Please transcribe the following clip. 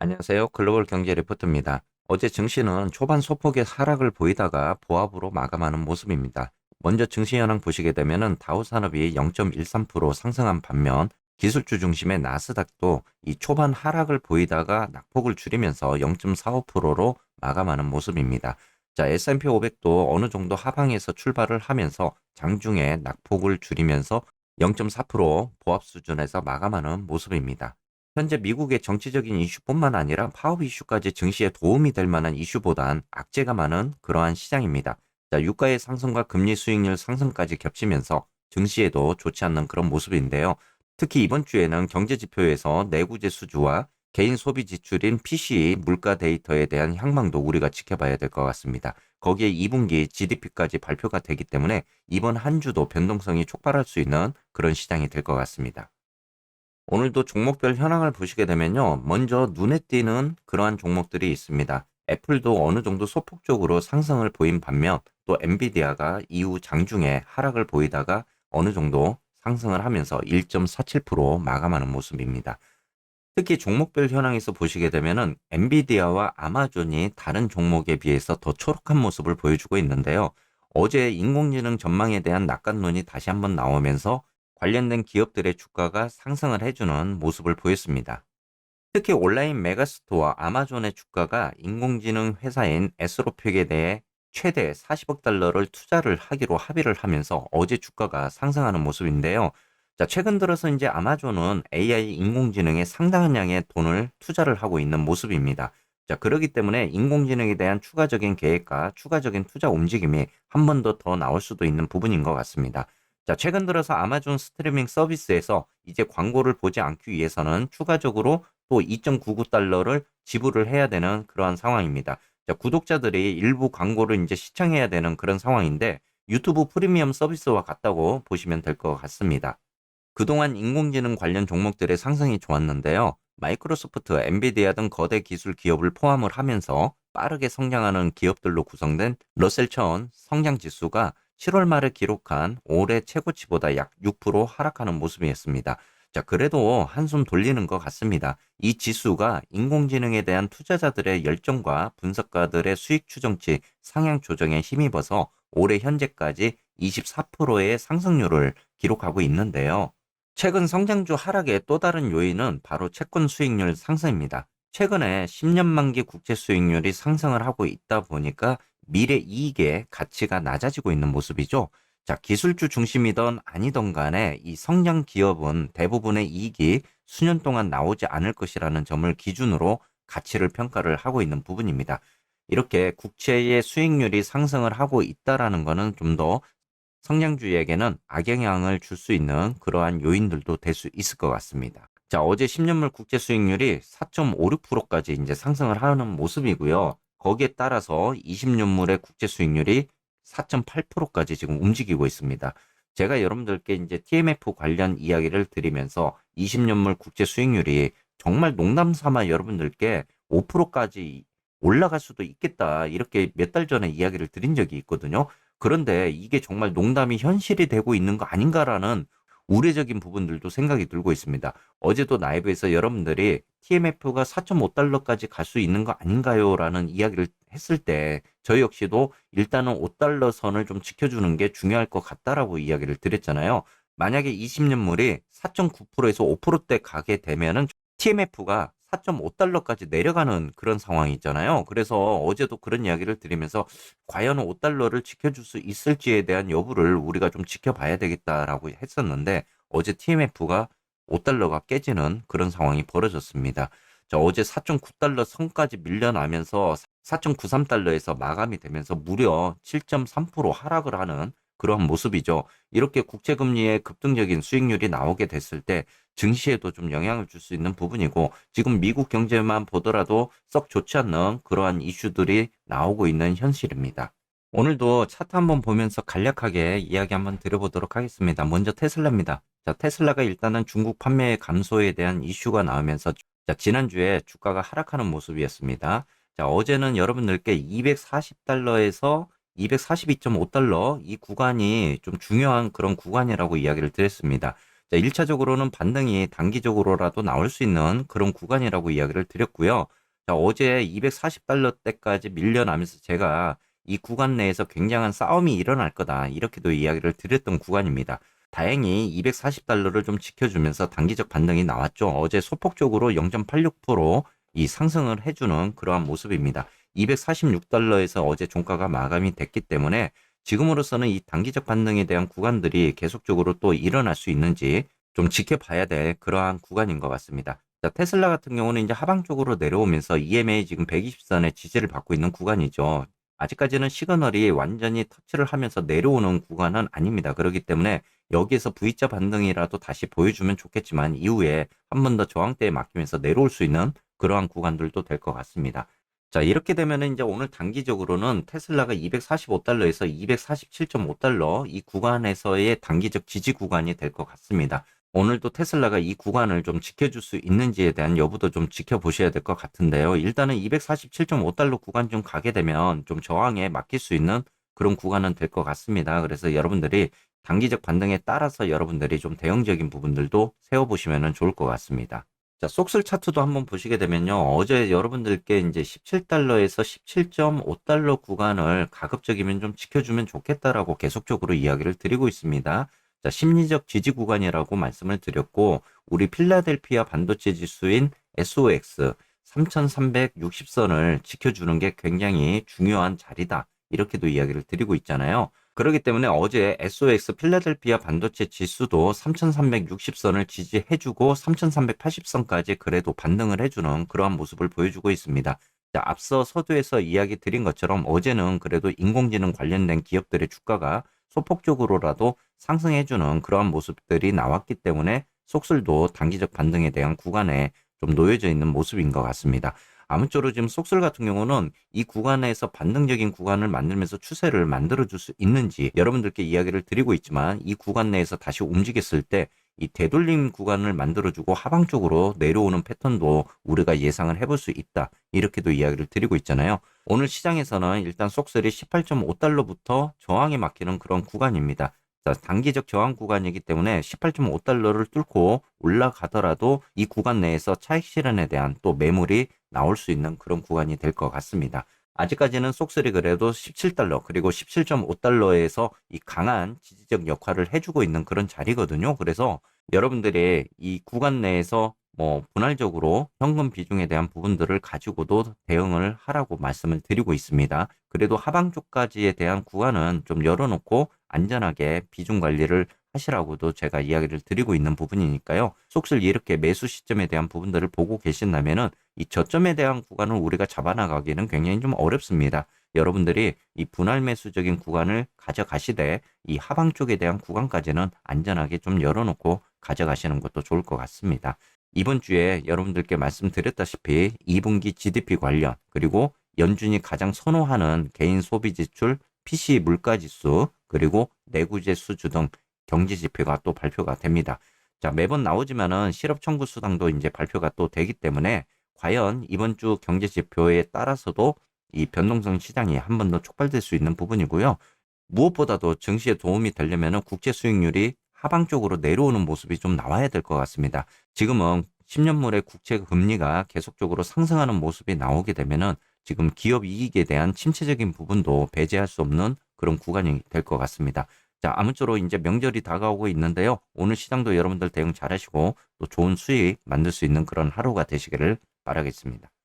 안녕하세요. 글로벌 경제 리포트입니다. 어제 증시는 초반 소폭의 하락을 보이다가 보합으로 마감하는 모습입니다. 먼저 증시 현황 보시게 되면은 다우산업이 0.13% 상승한 반면 기술주 중심의 나스닥도 이 초반 하락을 보이다가 낙폭을 줄이면서 0.45%로 마감하는 모습입니다. 자, S&P 500도 어느 정도 하방에서 출발을 하면서 장중에 낙폭을 줄이면서 0.4% 보합 수준에서 마감하는 모습입니다. 현재 미국의 정치적인 이슈뿐만 아니라 파업 이슈까지 증시에 도움이 될 만한 이슈보단 악재가 많은 그러한 시장입니다. 자, 유가의 상승과 금리 수익률 상승까지 겹치면서 증시에도 좋지 않는 그런 모습인데요. 특히 이번 주에는 경제 지표에서 내구재 수주와 개인 소비 지출인 PCE 물가 데이터에 대한 향방도 우리가 지켜봐야 될 것 같습니다. 거기에 2분기 GDP까지 발표가 되기 때문에 이번 한 주도 변동성이 촉발할 수 있는 그런 시장이 될 것 같습니다. 오늘도 종목별 현황을 보시게 되면요. 먼저 눈에 띄는 그러한 종목들이 있습니다. 애플도 어느 정도 소폭적으로 상승을 보인 반면 또 엔비디아가 이후 장중에 하락을 보이다가 어느 정도 상승을 하면서 1.47% 마감하는 모습입니다. 특히 종목별 현황에서 보시게 되면은 엔비디아와 아마존이 다른 종목에 비해서 더 초록한 모습을 보여주고 있는데요. 어제 인공지능 전망에 대한 낙관론이 다시 한번 나오면서 관련된 기업들의 주가가 상승을 해주는 모습을 보였습니다. 특히 온라인 메가스토어 아마존의 주가가 인공지능 회사인 에스로픽에 대해 최대 40억 달러를 투자를 하기로 합의를 하면서 어제 주가가 상승하는 모습인데요. 자, 최근 들어서 이제 아마존은 AI 인공지능에 상당한 양의 돈을 투자를 하고 있는 모습입니다. 자, 그렇기 때문에 인공지능에 대한 추가적인 계획과 추가적인 투자 움직임이 한 번 더 나올 수도 있는 부분인 것 같습니다. 자, 최근 들어서 아마존 스트리밍 서비스에서 이제 광고를 보지 않기 위해서는 추가적으로 또 2.99달러를 지불을 해야 되는 그러한 상황입니다. 자, 구독자들이 일부 광고를 이제 시청해야 되는 그런 상황인데 유튜브 프리미엄 서비스와 같다고 보시면 될 것 같습니다. 그동안 인공지능 관련 종목들의 상승이 좋았는데요. 마이크로소프트, 엔비디아 등 거대 기술 기업을 포함을 하면서 빠르게 성장하는 기업들로 구성된 러셀1000 성장 지수가 7월 말에 기록한 올해 최고치보다 약 6% 하락하는 모습이었습니다. 자, 그래도 한숨 돌리는 것 같습니다. 이 지수가 인공지능에 대한 투자자들의 열정과 분석가들의 수익 추정치 상향 조정에 힘입어서 올해 현재까지 24%의 상승률을 기록하고 있는데요. 최근 성장주 하락의 또 다른 요인은 바로 채권 수익률 상승입니다. 최근에 10년 만기 국채 수익률이 상승을 하고 있다 보니까 미래 이익의 가치가 낮아지고 있는 모습이죠. 자, 기술주 중심이던 아니던 간에 이 성장 기업은 대부분의 이익이 수년 동안 나오지 않을 것이라는 점을 기준으로 가치를 평가를 하고 있는 부분입니다. 이렇게 국채의 수익률이 상승을 하고 있다라는 것은 좀 더 성장주에게는 악영향을 줄 수 있는 그러한 요인들도 될 수 있을 것 같습니다. 자, 어제 10년물 국채 수익률이 4.56%까지 이제 상승을 하는 모습이고요. 거기에 따라서 20년물의 국채 수익률이 4.8%까지 지금 움직이고 있습니다. 제가 여러분들께 이제 TMF 관련 이야기를 드리면서 20년물 국채 수익률이 정말 농담 삼아 여러분들께 5%까지 올라갈 수도 있겠다. 이렇게 몇 달 전에 이야기를 드린 적이 있거든요. 그런데 이게 정말 농담이 현실이 되고 있는 거 아닌가라는 우려적인 부분들도 생각이 들고 있습니다. 어제도 라이브에서 여러분들이 TMF가 4.5달러까지 갈 수 있는 거 아닌가요? 라는 이야기를 했을 때 저 역시도 일단은 5달러 선을 좀 지켜주는 게 중요할 것 같다라고 이야기를 드렸잖아요. 만약에 20년물이 4.9%에서 5%대 가게 되면은 TMF가 4.5달러까지 내려가는 그런 상황이 있잖아요. 그래서 어제도 그런 이야기를 드리면서 과연 5달러를 지켜줄 수 있을지에 대한 여부를 우리가 좀 지켜봐야 되겠다라고 했었는데 어제 TMF가 5달러가 깨지는 그런 상황이 벌어졌습니다. 자, 어제 4.9달러 선까지 밀려나면서 4.93달러에서 마감이 되면서 무려 7.3% 하락을 하는 그러한 모습이죠. 이렇게 국채금리의 급등적인 수익률이 나오게 됐을 때 증시에도 좀 영향을 줄 수 있는 부분이고 지금 미국 경제만 보더라도 썩 좋지 않는 그러한 이슈들이 나오고 있는 현실입니다. 오늘도 차트 한번 보면서 간략하게 이야기 한번 드려보도록 하겠습니다. 먼저 테슬라입니다. 자, 테슬라가 일단은 중국 판매 감소에 대한 이슈가 나오면서 자, 지난주에 주가가 하락하는 모습이었습니다. 자, 어제는 여러분들께 240달러에서 242.5달러 이 구간이 좀 중요한 그런 구간이라고 이야기를 드렸습니다. 자, 1차적으로는 반등이 단기적으로라도 나올 수 있는 그런 구간이라고 이야기를 드렸고요. 자, 어제 240달러대까지 밀려나면서 제가 이 구간 내에서 굉장한 싸움이 일어날 거다. 이렇게도 이야기를 드렸던 구간입니다. 다행히 240달러를 좀 지켜주면서 단기적 반등이 나왔죠. 어제 소폭적으로 0.86%이 상승을 해주는 그러한 모습입니다. 246달러에서 어제 종가가 마감이 됐기 때문에 지금으로서는 이 단기적 반등에 대한 구간들이 계속적으로 또 일어날 수 있는지 좀 지켜봐야 될 그러한 구간인 것 같습니다. 자, 테슬라 같은 경우는 이제 하방 쪽으로 내려오면서 EMA 지금 120선의 지지를 받고 있는 구간이죠. 아직까지는 시그널이 완전히 터치를 하면서 내려오는 구간은 아닙니다. 그렇기 때문에 여기에서 V자 반등이라도 다시 보여주면 좋겠지만 이후에 한 번 더 저항대에 막히면서 내려올 수 있는 그러한 구간들도 될 것 같습니다. 자, 이렇게 되면은 이제 오늘 단기적으로는 테슬라가 245달러에서 247.5달러 이 구간에서의 단기적 지지 구간이 될 것 같습니다. 오늘도 테슬라가 이 구간을 좀 지켜줄 수 있는지에 대한 여부도 좀 지켜보셔야 될 것 같은데요. 일단은 247.5달러 구간 좀 가게 되면 좀 저항에 맡길 수 있는 그런 구간은 될 것 같습니다. 그래서 여러분들이 단기적 반등에 따라서 여러분들이 좀 대응적인 부분들도 세워보시면 좋을 것 같습니다. 자, 속슬 차트도 한번 보시게 되면요. 어제 여러분들께 이제 17달러에서 17.5달러 구간을 가급적이면 좀 지켜주면 좋겠다라고 계속적으로 이야기를 드리고 있습니다. 자, 심리적 지지 구간이라고 말씀을 드렸고, 우리 필라델피아 반도체 지수인 SOX 3360선을 지켜주는 게 굉장히 중요한 자리다. 이렇게도 이야기를 드리고 있잖아요. 그렇기 때문에 어제 SOX 필라델피아 반도체 지수도 3360선을 지지해주고 3380선까지 그래도 반등을 해주는 그러한 모습을 보여주고 있습니다. 자, 앞서 서두에서 이야기 드린 것처럼 어제는 그래도 인공지능 관련된 기업들의 주가가 소폭적으로라도 상승해주는 그러한 모습들이 나왔기 때문에 속슬도 단기적 반등에 대한 구간에 좀 놓여져 있는 모습인 것 같습니다. 아무쪼록 지금 속슬 같은 경우는 이 구간에서 반등적인 구간을 만들면서 추세를 만들어줄 수 있는지 여러분들께 이야기를 드리고 있지만 이 구간 내에서 다시 움직였을 때 이 되돌림 구간을 만들어주고 하방 쪽으로 내려오는 패턴도 우리가 예상을 해볼 수 있다. 이렇게도 이야기를 드리고 있잖아요. 오늘 시장에서는 일단 속슬이 18.5달러부터 저항에 막히는 그런 구간입니다. 자, 단기적 저항 구간이기 때문에 18.5달러를 뚫고 올라가더라도 이 구간 내에서 차익 실현에 대한 또 매물이 나올 수 있는 그런 구간이 될 것 같습니다. 아직까지는 속슬이 그래도 17달러 그리고 17.5달러에서 이 강한 지지적 역할을 해주고 있는 그런 자리거든요. 그래서 여러분들의 이 구간 내에서 뭐 분할적으로 현금 비중에 대한 부분들을 가지고도 대응을 하라고 말씀을 드리고 있습니다. 그래도 하방 쪽까지에 대한 구간은 좀 열어놓고 안전하게 비중 관리를 하시라고도 제가 이야기를 드리고 있는 부분이니까요. 속슬 이렇게 매수 시점에 대한 부분들을 보고 계신다면은 이 저점에 대한 구간을 우리가 잡아나가기는 굉장히 좀 어렵습니다. 여러분들이 이 분할 매수적인 구간을 가져가시되 이 하방 쪽에 대한 구간까지는 안전하게 좀 열어놓고 가져가시는 것도 좋을 것 같습니다. 이번 주에 여러분들께 말씀드렸다시피 2분기 GDP 관련 그리고 연준이 가장 선호하는 개인 소비 지출, PC 물가 지수, 그리고 내구재 수주 등 경제 지표가 또 발표가 됩니다. 자, 매번 나오지만은 실업 청구 수당도 이제 발표가 또 되기 때문에 과연 이번 주 경제 지표에 따라서도 이 변동성 시장이 한 번 더 촉발될 수 있는 부분이고요. 무엇보다도 증시에 도움이 되려면 국제 수익률이 하방 쪽으로 내려오는 모습이 좀 나와야 될 것 같습니다. 지금은 10년물의 국채 금리가 계속적으로 상승하는 모습이 나오게 되면은 지금 기업 이익에 대한 침체적인 부분도 배제할 수 없는 그런 구간이 될 것 같습니다. 자, 아무쪼록 이제 명절이 다가오고 있는데요. 오늘 시장도 여러분들 대응 잘하시고 또 좋은 수익 만들 수 있는 그런 하루가 되시기를 바라겠습니다.